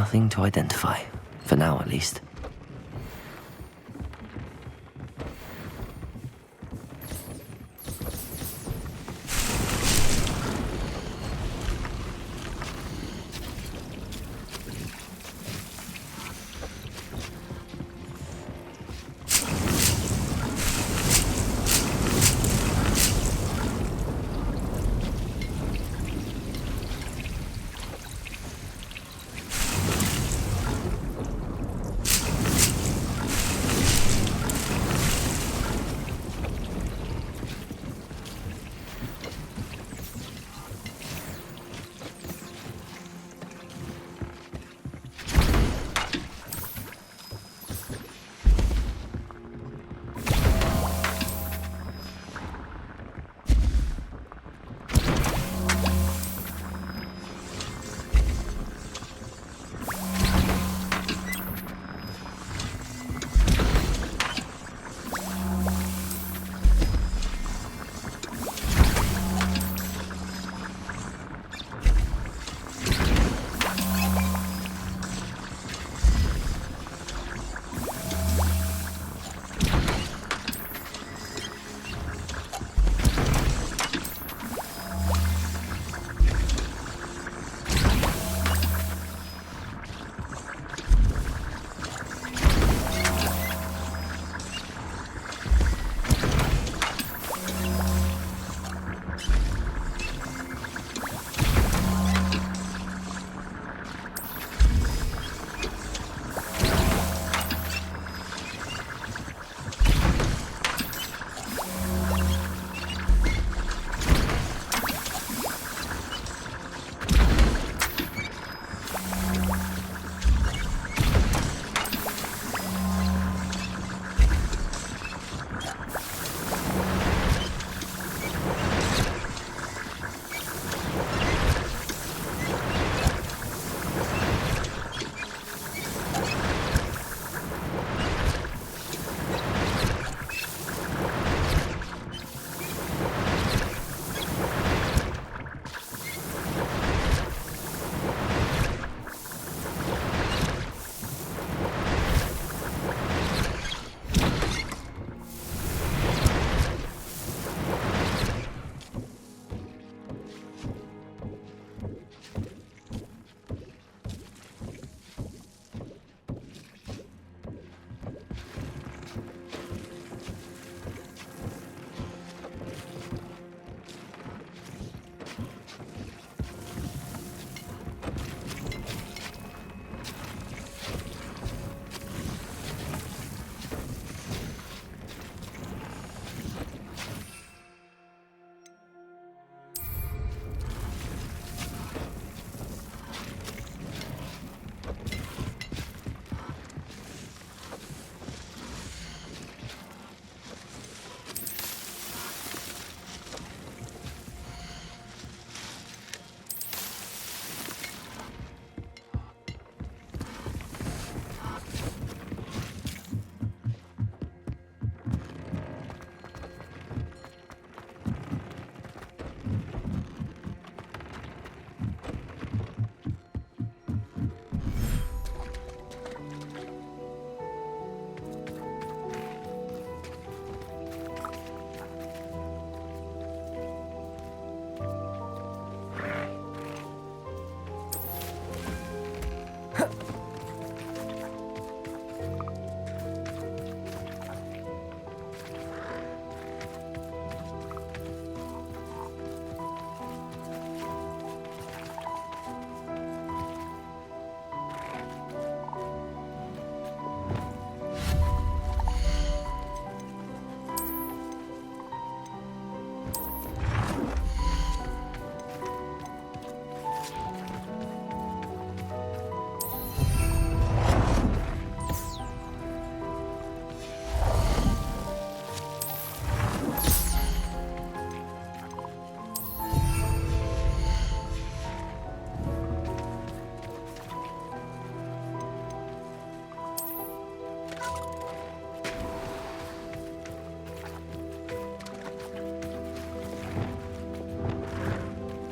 Nothing to identify. For now, at least.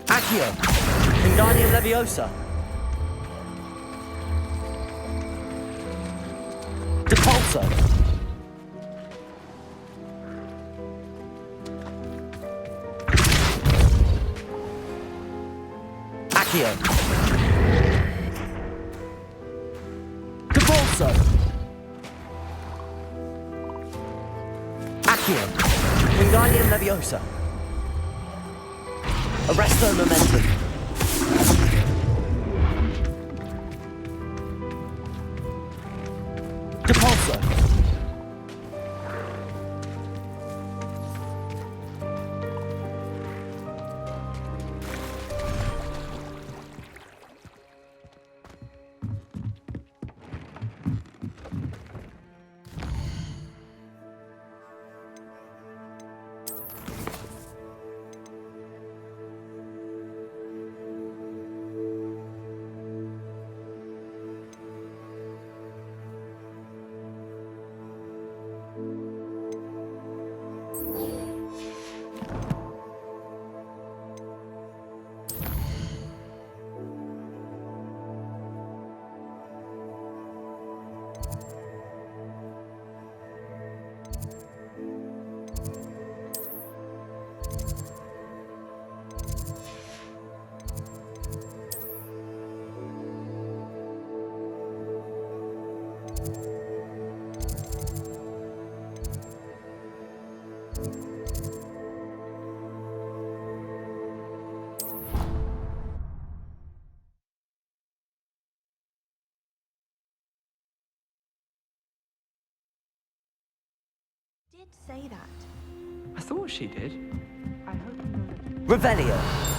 Accio, Wingardium Leviosa. Repulsor. Accio. Repulsor. Accio. Wingardium Leviosa. Arresto Momentum. Repulsor. Did say that. I thought she did. I hope you know that. Revelio.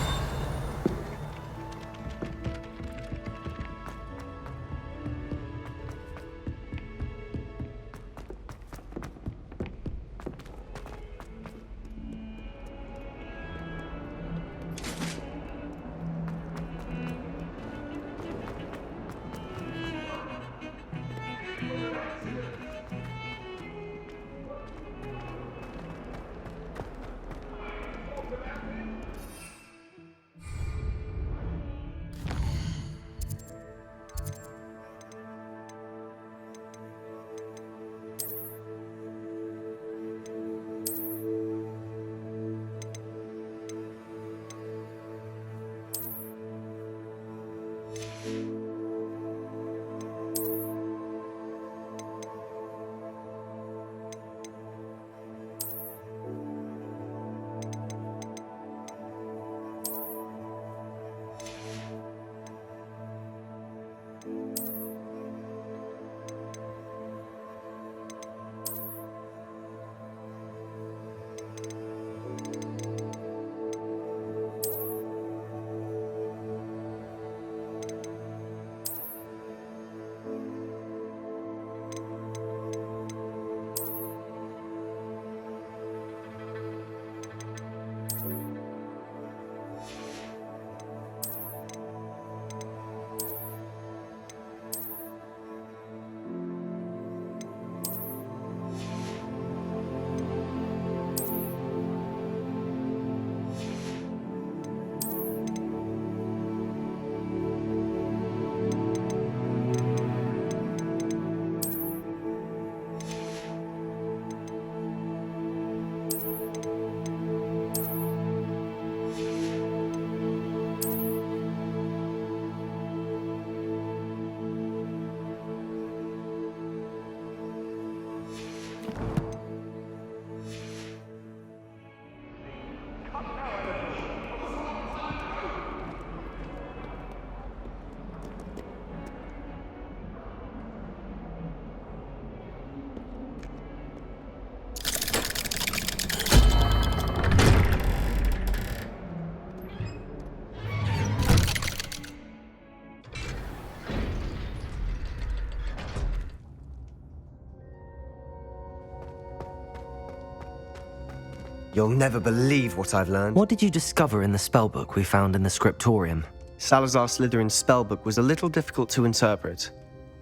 You'll never believe what I've learned. What did you discover in the spellbook we found in the scriptorium? Salazar Slytherin's spellbook was a little difficult to interpret,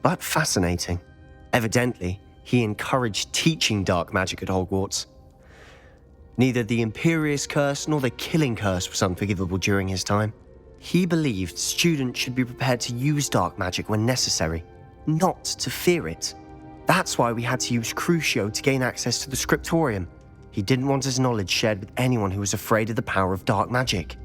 but fascinating. Evidently, he encouraged teaching dark magic at Hogwarts. Neither the Imperious Curse nor the Killing Curse was unforgivable during his time. He believed students should be prepared to use dark magic when necessary, not to fear it. That's why we had to use Crucio to gain access to the scriptorium. He didn't want his knowledge shared with anyone who was afraid of the power of dark magic.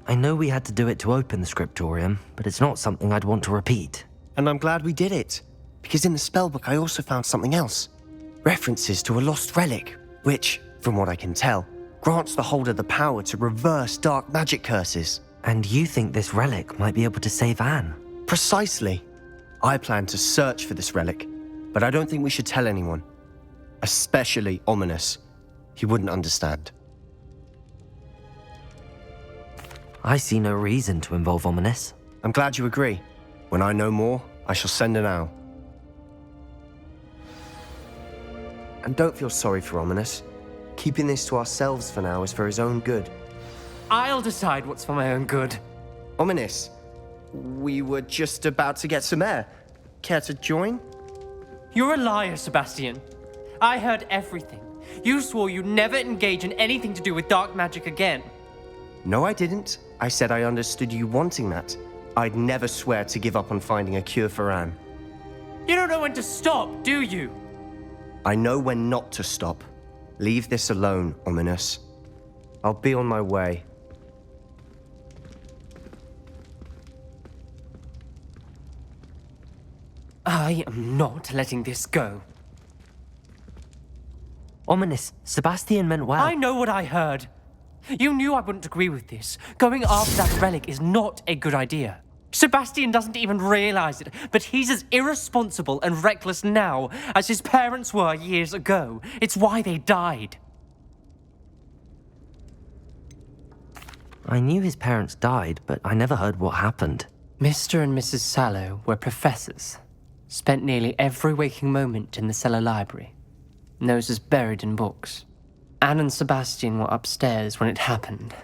I know we had to do it to open the scriptorium, but it's not something I'd want to repeat. And I'm glad we did it, because in the spellbook I also found something else. References to a lost relic, which, from what I can tell, grants the holder the power to reverse dark magic curses. And you think this relic might be able to save Anne? Precisely. I plan to search for this relic, but I don't think we should tell anyone. Especially Ominous. He wouldn't understand. I see no reason to involve Ominous. I'm glad you agree. When I know more, I shall send an owl. And don't feel sorry for Ominous. Keeping this to ourselves for now is for his own good. I'll decide what's for my own good. Ominous, we were just about to get some air. Care to join? You're a liar, Sebastian. I heard everything. You swore you'd never engage in anything to do with dark magic again. No, I didn't. I said I understood you wanting that. I'd never swear to give up on finding a cure for Anne. You don't know when to stop, do you? I know when not to stop. Leave this alone, Ominous. I'll be on my way. I am not letting this go. Ominous, Sebastian meant well. I know what I heard. You knew I wouldn't agree with this. Going after that relic is not a good idea. Sebastian doesn't even realize it, but he's as irresponsible and reckless now as his parents were years ago. It's why they died. I knew his parents died, but I never heard what happened. Mr. and Mrs. Sallow were professors. Spent nearly every waking moment in the cellar library. Noses buried in books. Anne and Sebastian were upstairs when it happened.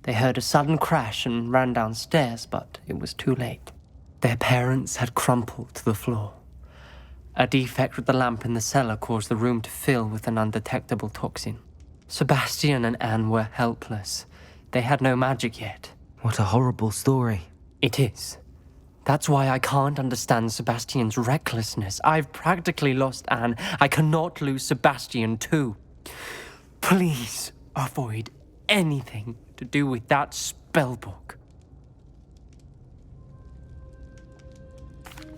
They heard a sudden crash and ran downstairs, but it was too late. Their parents had crumpled to the floor. A defect with the lamp in the cellar caused the room to fill with an undetectable toxin. Sebastian and Anne were helpless. They had no magic yet. What a horrible story. It is. That's why I can't understand Sebastian's recklessness. I've practically lost Anne. I cannot lose Sebastian too. Please avoid anything to do with that spellbook.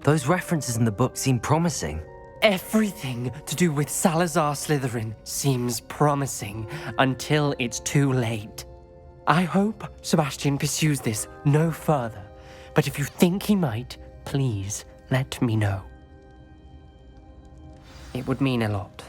Those references in the book seem promising. Everything to do with Salazar Slytherin seems promising until it's too late. I hope Sebastian pursues this no further, but if you think he might, please let me know. It would mean a lot.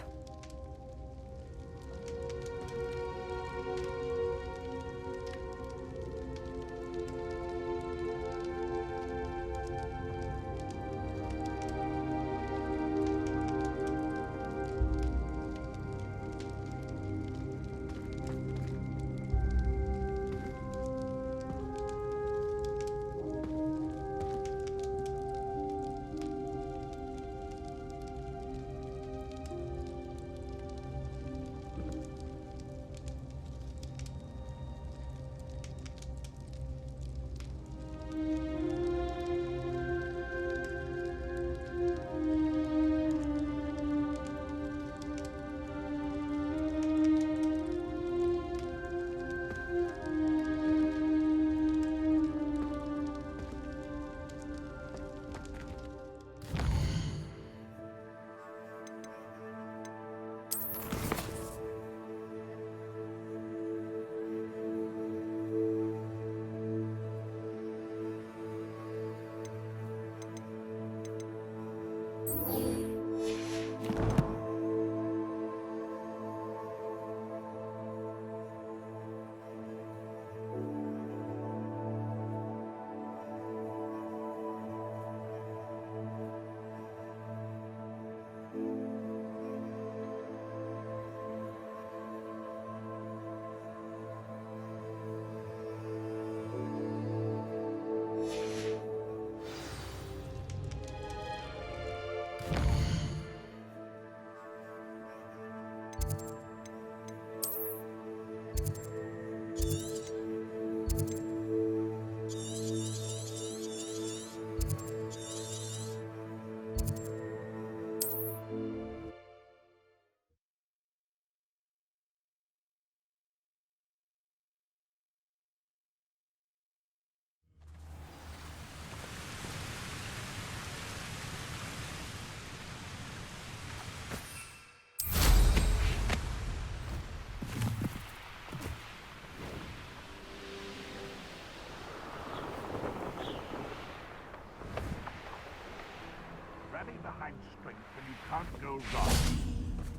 strength, and you can't go wrong.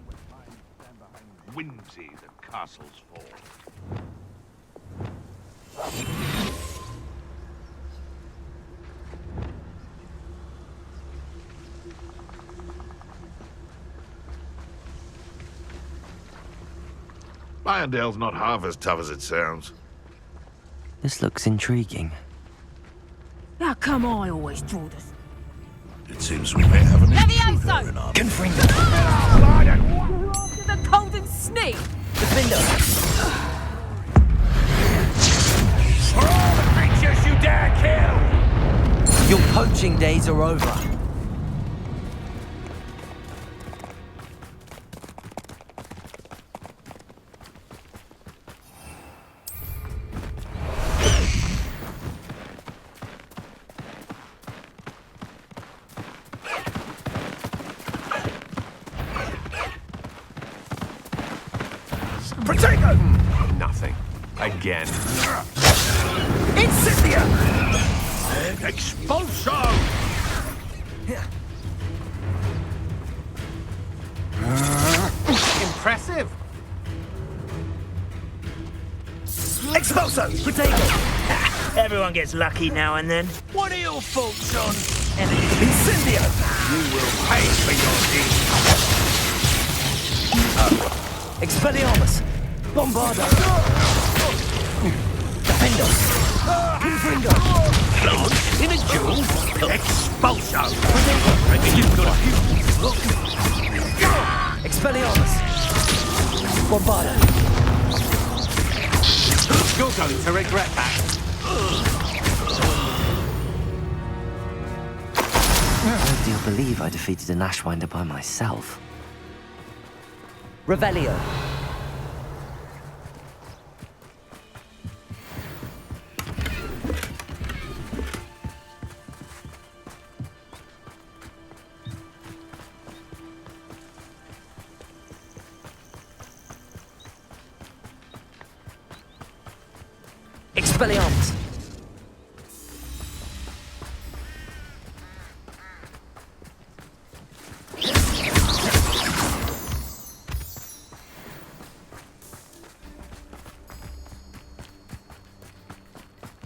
When mine stand behind whimsy, the castles fall. Irondale's not half as tough as it sounds. This looks intriguing. How come I always draw this? It seems we may have an Levioso! intruder in our Confringo. After the cold and sneak! Defender. For all the creatures you dare kill! Your poaching days are over. Protego! Nothing. Again. Incendia! Expulso! Impressive. Expulso. Protego. Everyone gets lucky now and then. What are your faults on? Incendio. You will pay for your deeds. Expelliarmus. Bombardo. Defender. Confringo. Lance in a duel. Expulso! Expelliarmus. Bombardo. You're going to regret that. Do you believe I defeated an Ashwinder by myself? Revelio. Expelliarmus.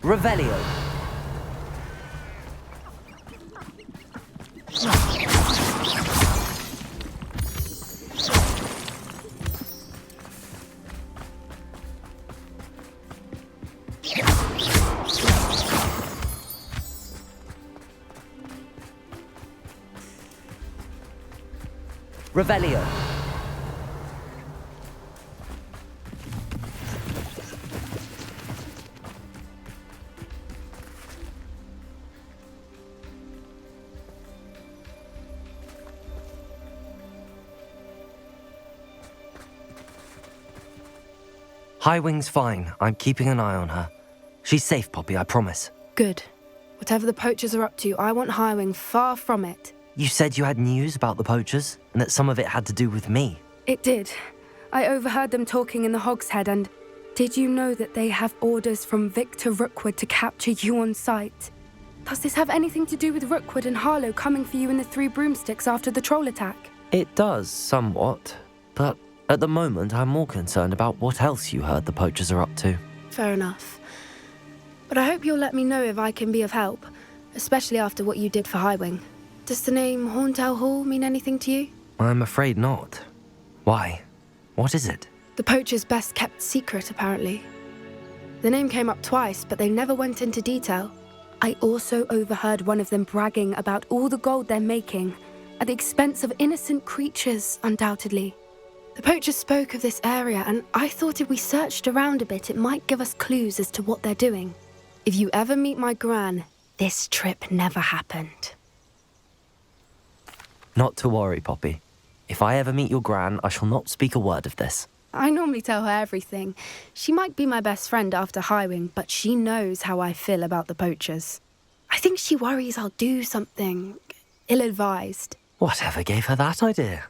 Revelio. Revelio. Highwing's fine. I'm keeping an eye on her. She's safe, Poppy, I promise. Good. Whatever the poachers are up to, I want Highwing far from it. You said you had news about the poachers, and that some of it had to do with me. It did. I overheard them talking in the Hogshead, and did you know that they have orders from Victor Rookwood to capture you on sight? Does this have anything to do with Rookwood and Harlow coming for you in the Three Broomsticks after the troll attack? It does, somewhat. But at the moment, I'm more concerned about what else you heard the poachers are up to. Fair enough. But I hope you'll let me know if I can be of help, especially after what you did for Highwing. Does the name Horntail Hall mean anything to you? I'm afraid not. Why? What is it? The poacher's best kept secret, apparently. The name came up twice, but they never went into detail. I also overheard one of them bragging about all the gold they're making, at the expense of innocent creatures, undoubtedly. The poacher spoke of this area, and I thought if we searched around a bit, it might give us clues as to what they're doing. If you ever meet my gran, this trip never happened. Not to worry, Poppy. If I ever meet your gran, I shall not speak a word of this. I normally tell her everything. She might be my best friend after Highwing, but she knows how I feel about the poachers. I think she worries I'll do something ill-advised. Whatever gave her that idea?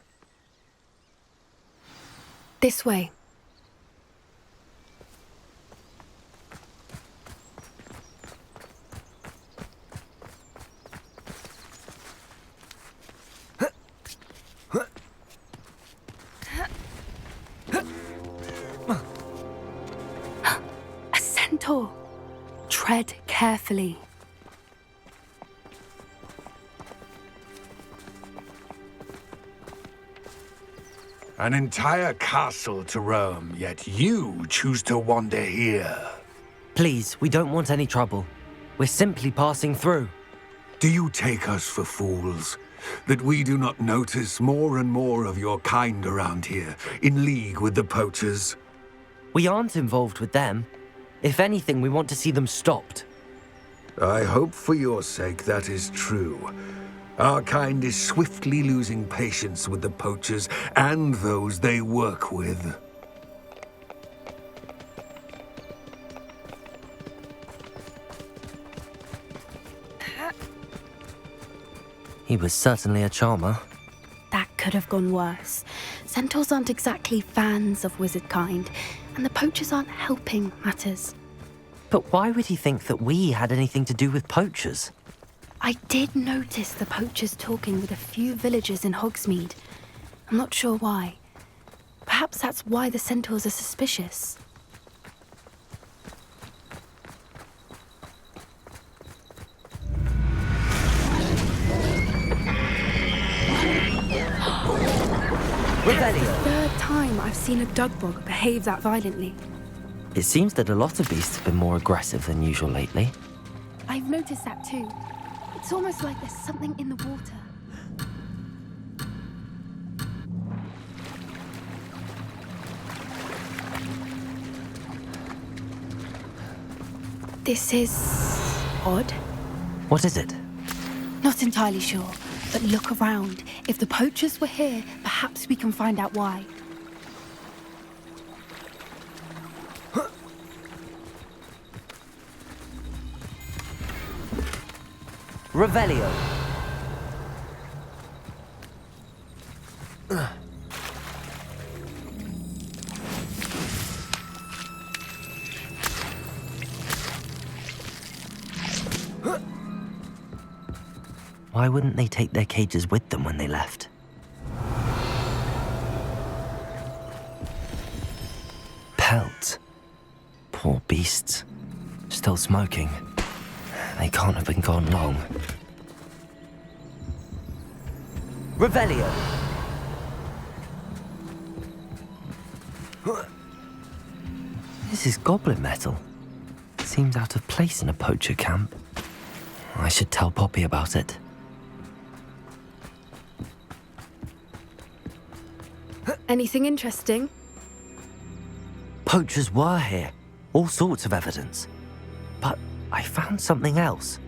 This way. Centaur. Tread carefully. An entire castle to roam, yet you choose to wander here. Please, we don't want any trouble. We're simply passing through. Do you take us for fools? That we do not notice more and more of your kind around here, in league with the poachers? We aren't involved with them. If anything, we want to see them stopped. I hope for your sake that is true. Our kind is swiftly losing patience with the poachers and those they work with. He was certainly a charmer. That could have gone worse. Centaurs aren't exactly fans of wizard kind, and the poachers aren't helping matters. But why would he think that we had anything to do with poachers? I did notice the poachers talking with a few villagers in Hogsmeade. I'm not sure why. Perhaps that's why the centaurs are suspicious. Revelio! Third time I've seen a Dugbog behave that violently. It seems that a lot of beasts have been more aggressive than usual lately. I've noticed that too. It's almost like there's something in the water. This is odd. What is it? Not entirely sure, but look around. If the poachers were here, perhaps we can find out why. Revelio! Why wouldn't they take their cages with them when they left? Pelt. Poor beasts. Still smoking. They can't have been gone long. Revelio! This is goblin metal. Seems out of place in a poacher camp. I should tell Poppy about it. Anything interesting? Poachers were here. All sorts of evidence. But I found something else.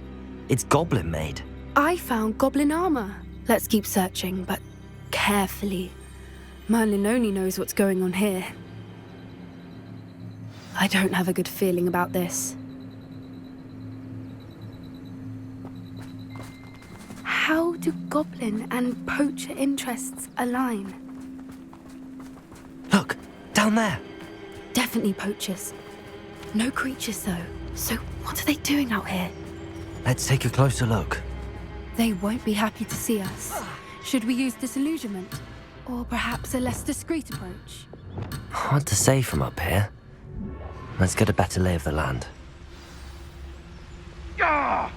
It's goblin made. I found goblin armor. Let's keep searching, but carefully. Merlin only knows what's going on here. I don't have a good feeling about this. How do goblin and poacher interests align? Look, down there. Definitely poachers. No creatures, though. So what are they doing out here? Let's take a closer look. They won't be happy to see us. Should we use disillusionment? Or perhaps a less discreet approach? Hard to say from up here. Let's get a better lay of the land. Ah!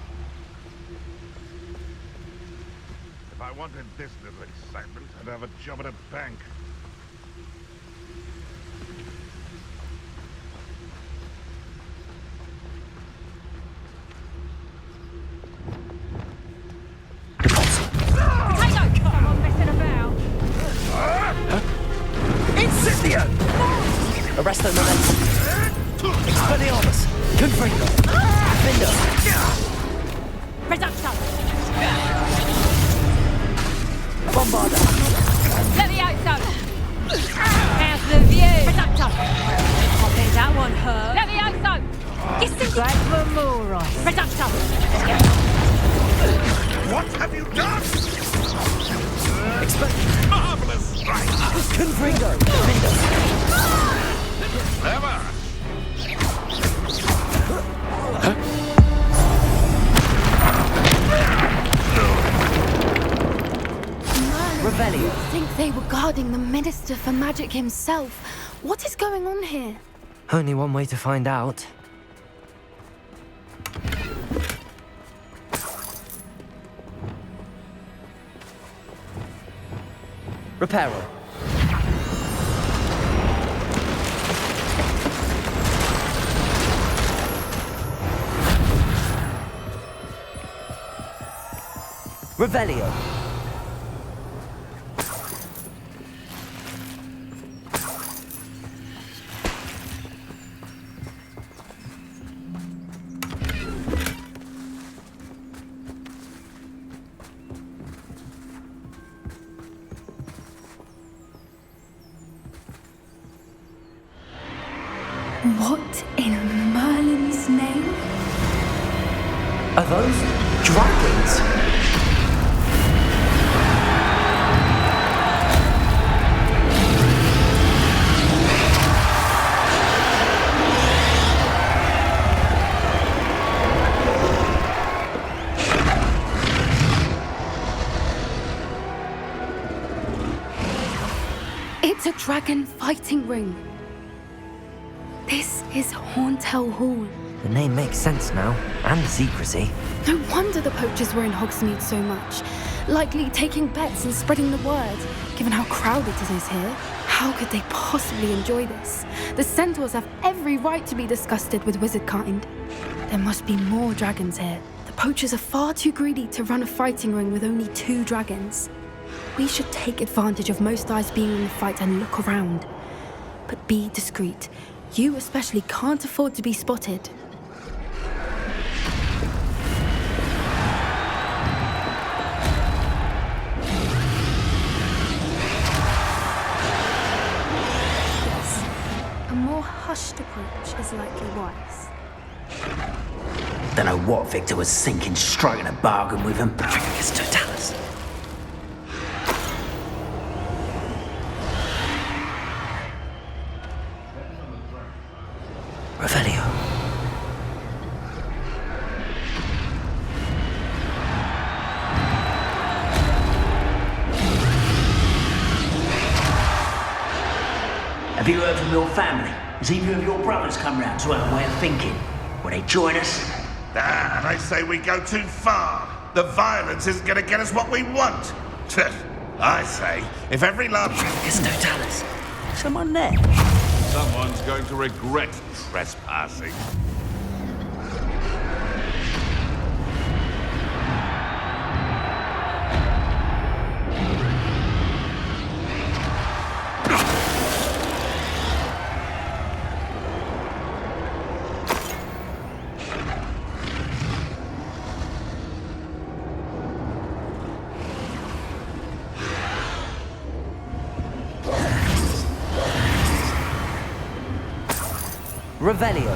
If I wanted this little excitement, I'd have a job at a bank. Arresto momentum. Expelliarmus. Confringo. Vindo. Reducto. Bombarda. Levioso. How's the view? Reducto. I think that one hurt. Levioso. Yes, Gravamora. Reducto. What have you done? Marvelous strike. Confringo. Vindo. Clever. Revelio. I think they were guarding the Minister for Magic himself. What is going on here? Only one way to find out. Reparo. Revelio. What in Merlin's name? Are those dragons? It's a dragon fighting ring. This is Hauntel Hall. The name makes sense now, and the secrecy. No wonder the poachers were in Hogsmeade so much. Likely taking bets and spreading the word, given how crowded it is here. How could they possibly enjoy this? The centaurs have every right to be disgusted with wizard kind. There must be more dragons here. The poachers are far too greedy to run a fighting ring with only 2 dragons. We should take advantage of most eyes being in the fight and look around. But be discreet. You especially can't afford to be spotted. Yes, a more hushed approach is likely wise. Don't know what Victor was thinking, striking a bargain with him. It's Totalis. Revelio. Have you heard from your family? Has either of your brothers come round to our way of thinking? Will they join us? Ah, they say we go too far. The violence isn't going to get us what we want. I say, if every love... It's Totalis. Someone there? Someone's going to regret trespassing. Revelio.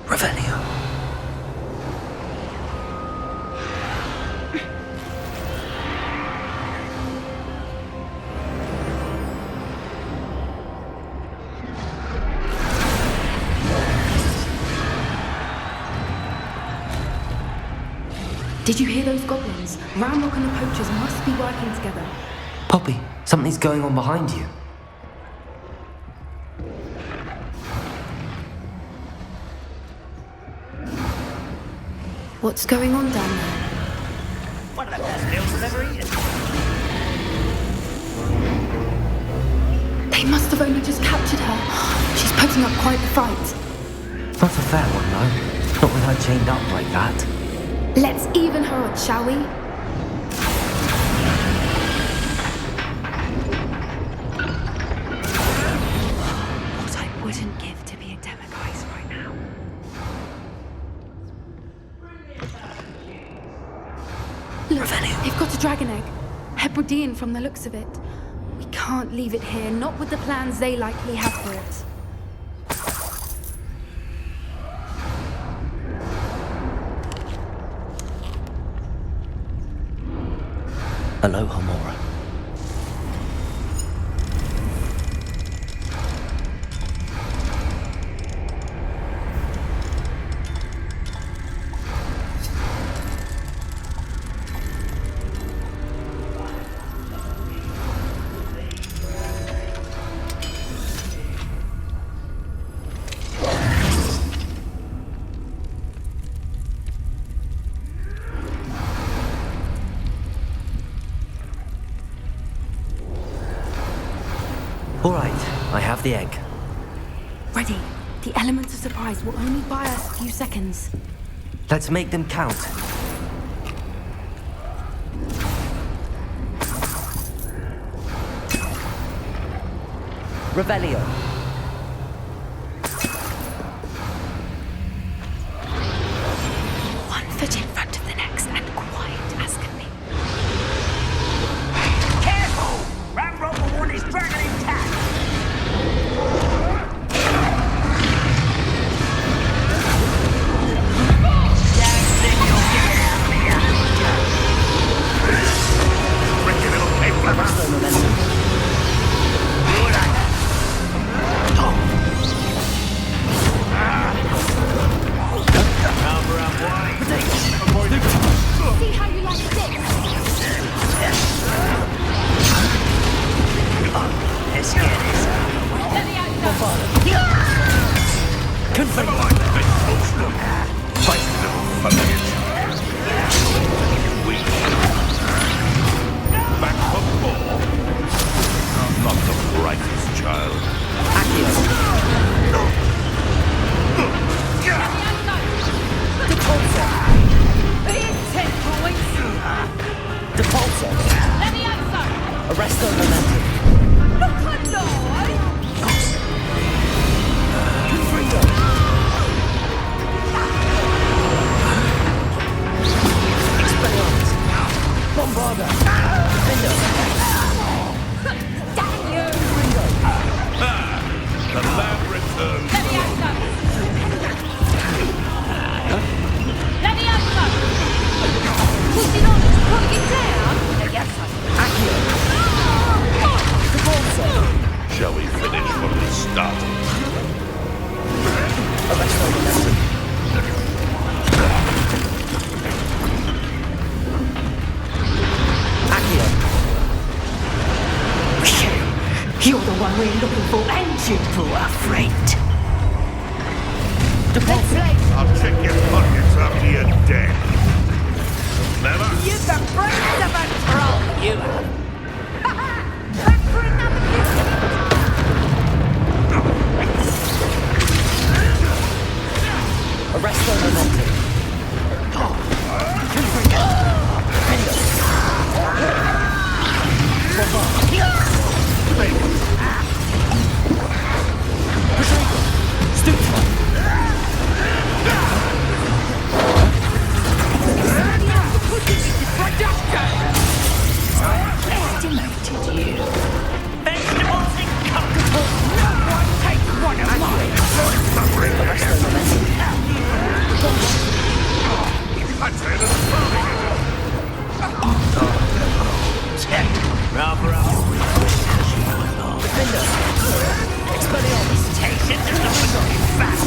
Revelio. Did you hear those goblins? Ramrock and the poachers must be working together. Poppy, something's going on behind you. What's going on down there? One of the best meals I've ever eaten. They must have only just captured her. She's putting up quite the fight. Not a fair one, though. Not with her chained up like that. Let's even her odds, shall we? What I wouldn't give to be a demiguise right now. Look, they've got a dragon egg. Hebridean from the looks of it. We can't leave it here, not with the plans they likely have for it. Aloha, Mora. the egg. Ready. The elements of surprise will only buy us a few seconds. Let's make them count. Revelio. One foot in front of the next and quiet as can be. Careful! Rambo one is dragging intact! See how you like this? Let's get this. Let me out now. Feisty little fuckers. Weak. Back for more. I'm not the brightest child. Depulso. Let me out now. Arresto momentum. Look alive! Confringo. Expelliarmus. Bombarda. Defendo. Damn you! The man returns. Let me out now. Let me out now. Pushing on, pulling it down. Yes, Accio. Depulso. Shall we finish from the start? Arresto momentum. Accio. You're the one we're looking for, and you, poor friend. Depulso. I'll check your pockets after you're dead. Never? you've the brains of a troll, you have. Back for another Arresto momentum. Confringo. Defendo. Bombarda. Protego. Stupefy. Estimated you. Vegetables and cockles. No one takes one of mine. Arresto momentum. Defendo. Expelliarmus. Station to the fucking fat.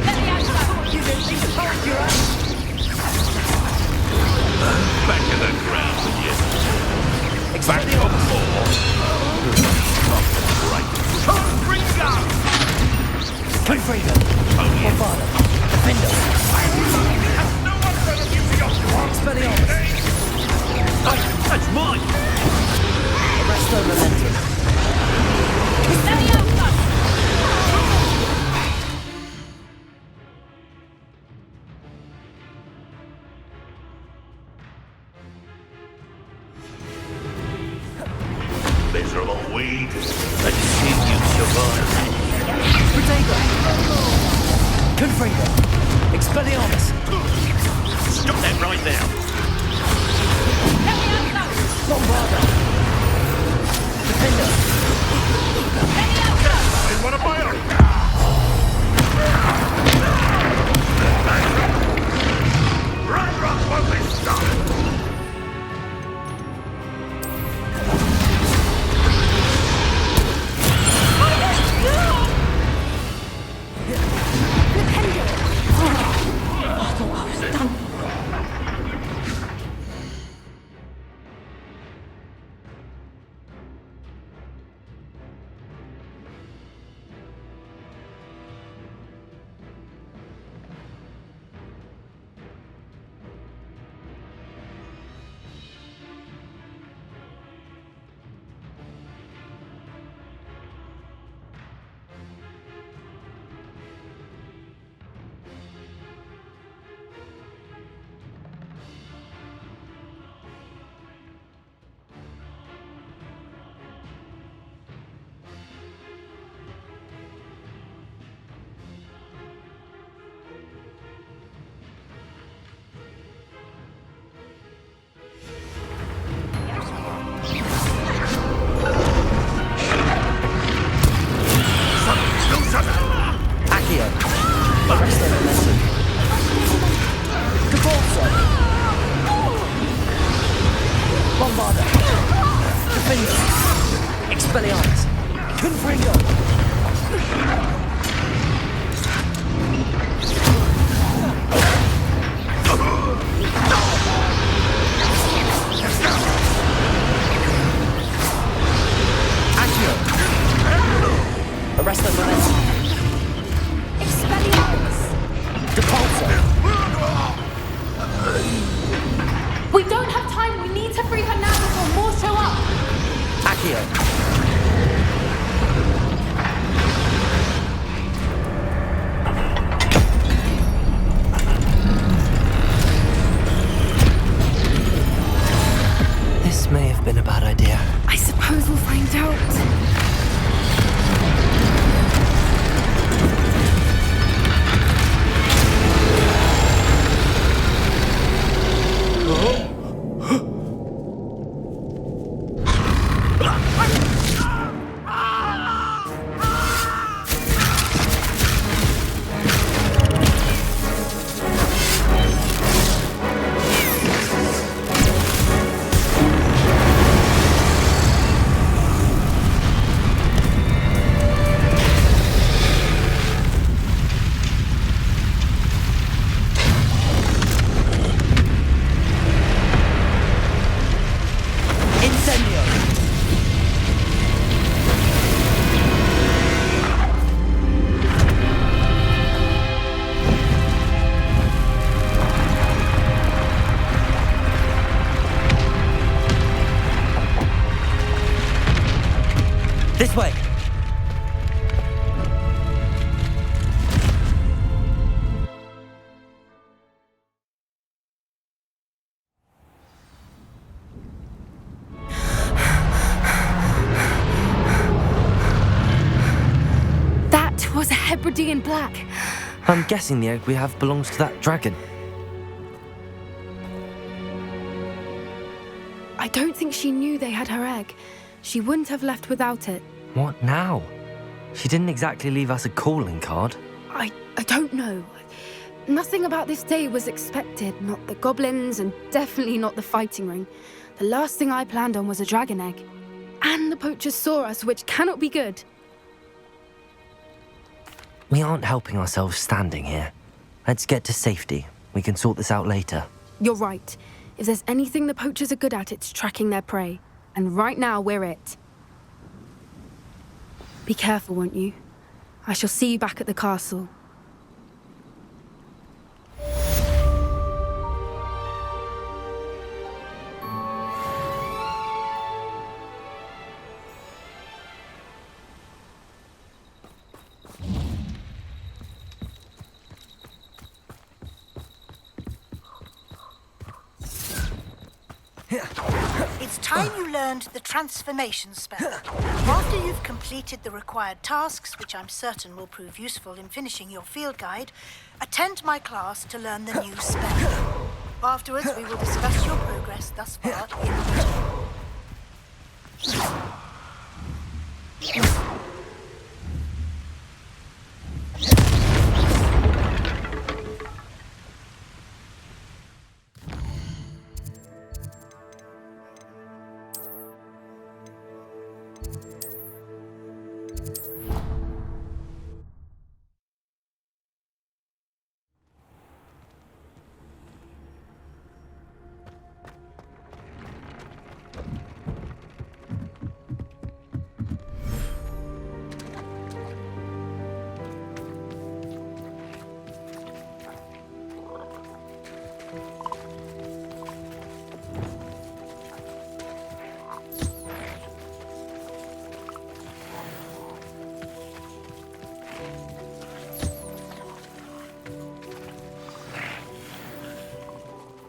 Let me out now. You didn't think to hold your own. Back to the ground with you. Back for Expelliarmus. more. Not the brightest. Confringo. Bombarda. Defendo. Expelliarmus. That's mine. Arresto momentum. Let me out now. Miserable weed. Let's see you survive. Protego. Confringo. Expelliarmus. Stop that right now. Let me out now. Bombarda. Defendo. Let me out now. I want to buy it. Right, won't they stop? Arrest the momentum. Expelliarmus! Depulso. We don't have time. We need to free her now before more show up. Accio. This may have been a bad idea. I suppose we'll find out. This way. That was a Hebridean black. I'm guessing the egg we have belongs to that dragon. I don't think she knew they had her egg. She wouldn't have left without it. What now? She didn't exactly leave us a calling card. I don't know. Nothing about this day was expected. Not the goblins, and definitely not the fighting ring. The last thing I planned on was a dragon egg. And the poachers saw us, which cannot be good. We aren't helping ourselves standing here. Let's get to safety. We can sort this out later. You're right. If there's anything the poachers are good at, it's tracking their prey. And right now, we're it. Be careful, won't you? I shall see you back at the castle. It's time you learned the transformation spell. After you've completed the required tasks, which I'm certain will prove useful in finishing your field guide, attend my class to learn the new spell. Afterwards, we will discuss your progress thus far in meeting.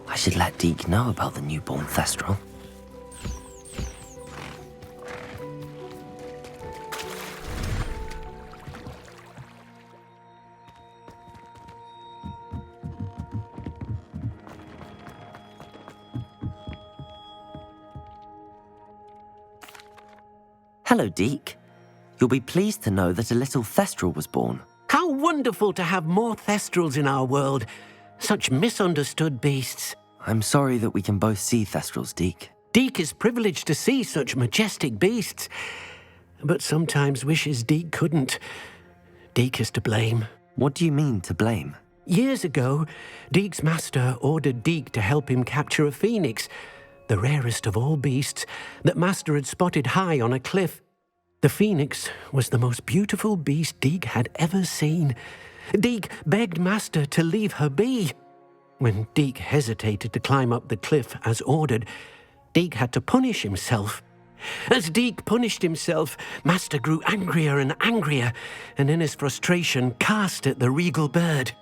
I should let Deke know about the newborn Thestral. Hello, Deke. You'll be pleased to know that a little Thestral was born. How wonderful to have more Thestrals in our world. Such misunderstood beasts. I'm sorry that we can both see Thestrals, Deke. Deke is privileged to see such majestic beasts. but sometimes wishes Deke couldn't. Deke is to blame. What do you mean, to blame? Years ago, Deke's master ordered Deke to help him capture a phoenix, the rarest of all beasts that Master had spotted high on a cliff. The phoenix was the most beautiful beast Deke had ever seen. Deke begged Master to leave her be. When Deke hesitated to climb up the cliff as ordered, Deke had to punish himself. As Deke punished himself, Master grew angrier and angrier, and in his frustration cast at the regal bird.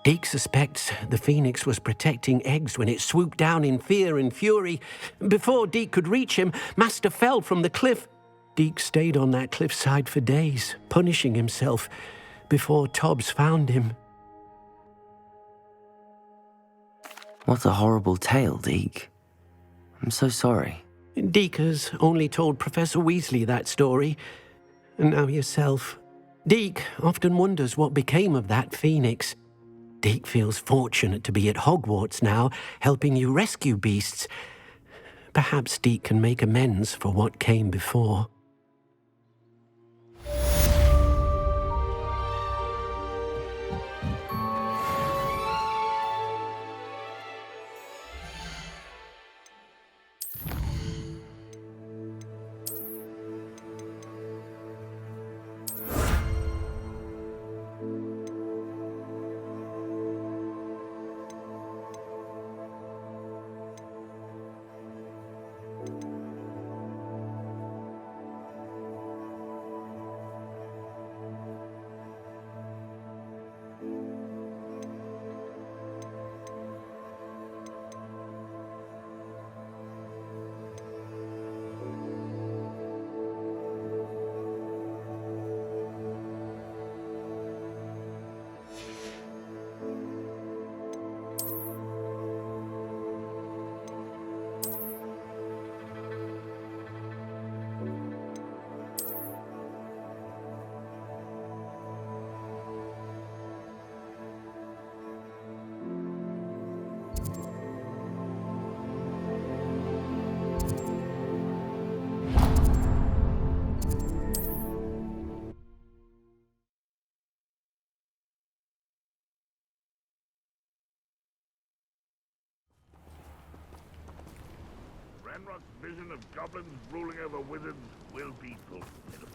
Deke suspects the phoenix was protecting eggs when it swooped down in fear and fury. Before Deke could reach him, Master fell from the cliff. Deke stayed on that cliffside for days, punishing himself, before Tobbs found him. What a horrible tale, Deke. I'm so sorry. Deke has only told Professor Weasley that story, and now yourself. Deke often wonders what became of that phoenix. Deke feels fortunate to be at Hogwarts now, helping you rescue beasts. Perhaps Deke can make amends for what came before. Ranrock's vision of goblins ruling over wizards will be fulfilled.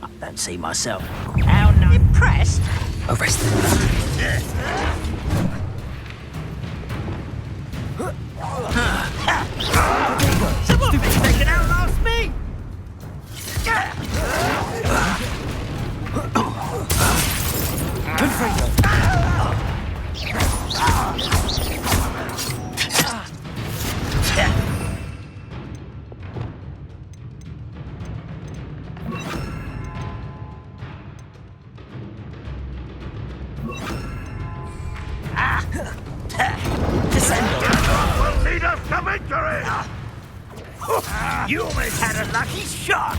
I don't see myself. How not impressed? Arrest them. Someone thinks they can outlast me! Will lead us to victory! You almost had a lucky shot!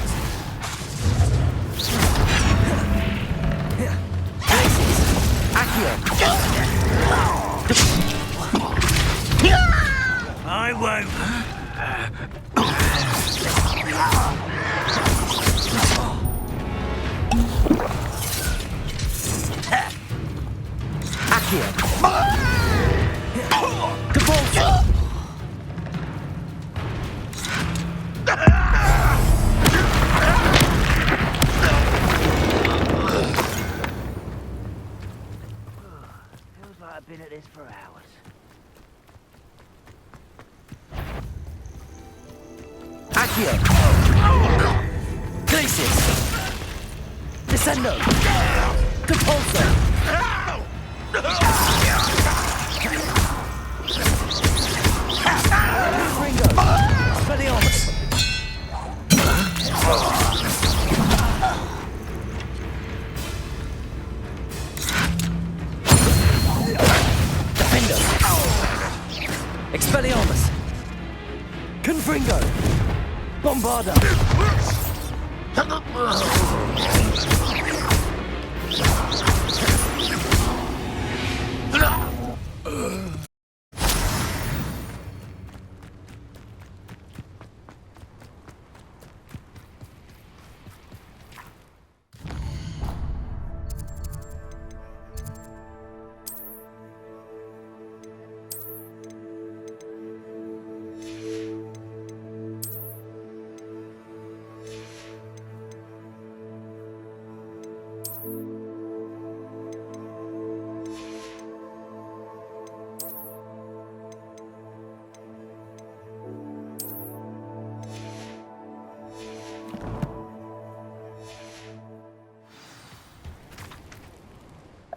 I won't. Feels like I've been at this for hours. Accio! Glacis! Descendo! Compulso! Ringo! Spelliarmus! Defender! Expelliarmus! Confringo! Bombarda!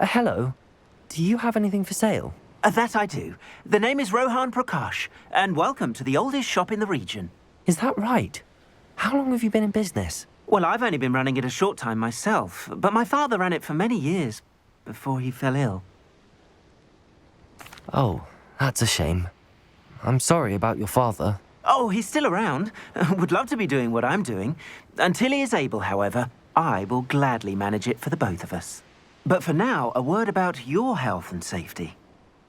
Hello. Do you have anything for sale? That I do. The name is Rohan Prakash, and welcome to the oldest shop in the region. Is that right? How long have you been in business? Well, I've only been running it a short time myself, but my father ran it for many years before he fell ill. Oh, that's a shame. I'm sorry about your father. Oh, he's still around. Would love to be doing what I'm doing. Until he is able, however, I will gladly manage it for the both of us. But for now, a word about your health and safety.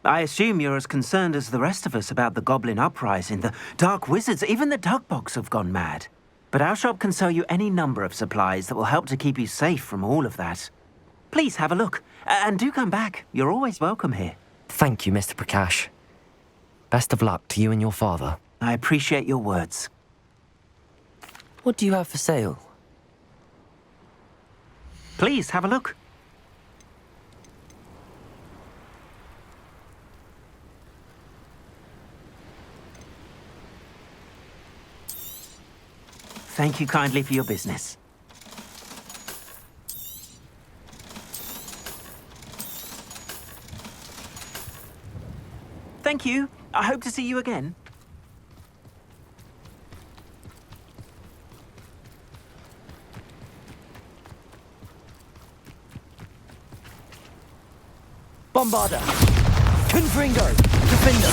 I assume you're as concerned as the rest of us about the Goblin Uprising, the Dark Wizards, even the Dugbogs have gone mad. But our shop can sell you any number of supplies that will help to keep you safe from all of that. Please have a look, and do come back. You're always welcome here. Thank you, Mr. Prakash. Best of luck to you and your father. I appreciate your words. What do you have for sale? Please have a look. Thank you kindly for your business. Thank you. I hope to see you again. Bombarder! Confringo! Defender!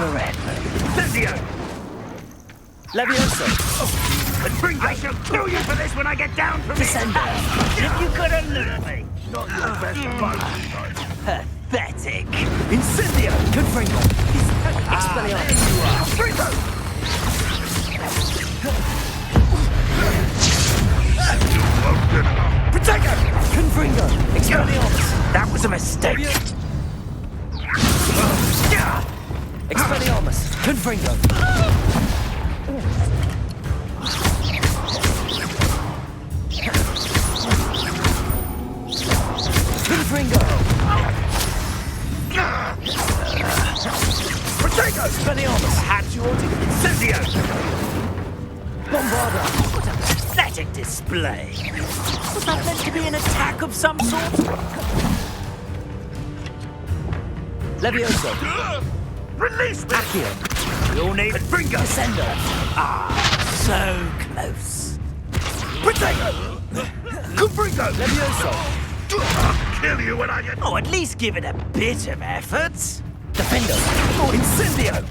Correct. Cynthia! Levioso! I shall kill you for this when I get down from Descender! You could have looked me! Not your best fight. Pathetic! Incendio! Confringo! Expelliarmus! Protego! Confringo! Expelliarmus! That was a mistake! Expelliarmus! Confringo! Confringo! Protego! Expelliarmus! Perhaps you ought to Incendio! Bombarder! What a pathetic display! Was that meant to be an attack of some sort? Levioso! Release me! Accio! Your name is Bringo! Descender! So close! Protego! Confringo! Levioso! I'll kill you when I get... Oh, at least give it a bit of effort! Defender! Incendio!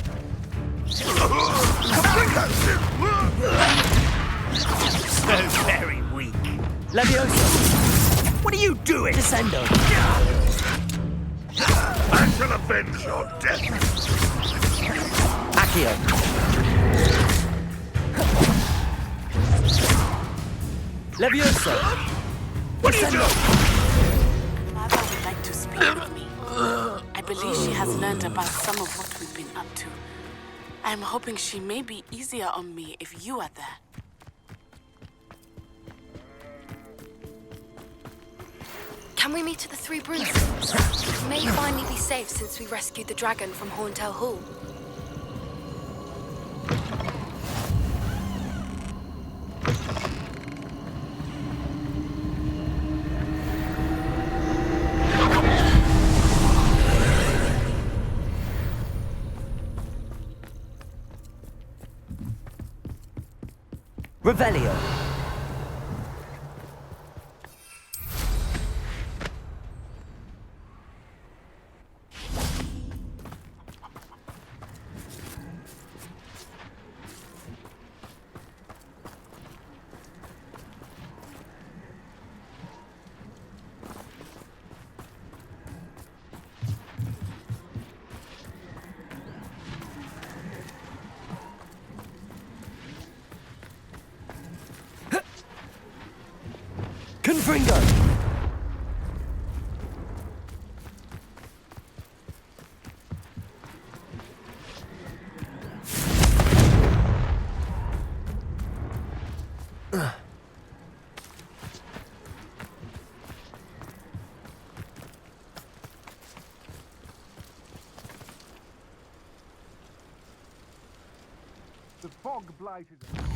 So very weak. Levioso! What are you doing? Descendo! I shall avenge your death. Accio! Levioso! What are you doing? Mother would like to speak with me. I believe she has learned about some of what we've been up to. I'm hoping she may be easier on me if you are there. Can we meet at the Three Broomsticks? It may finally be safe since we rescued the dragon from Horntail Hall. Revelio. Confringo! The fog blight is...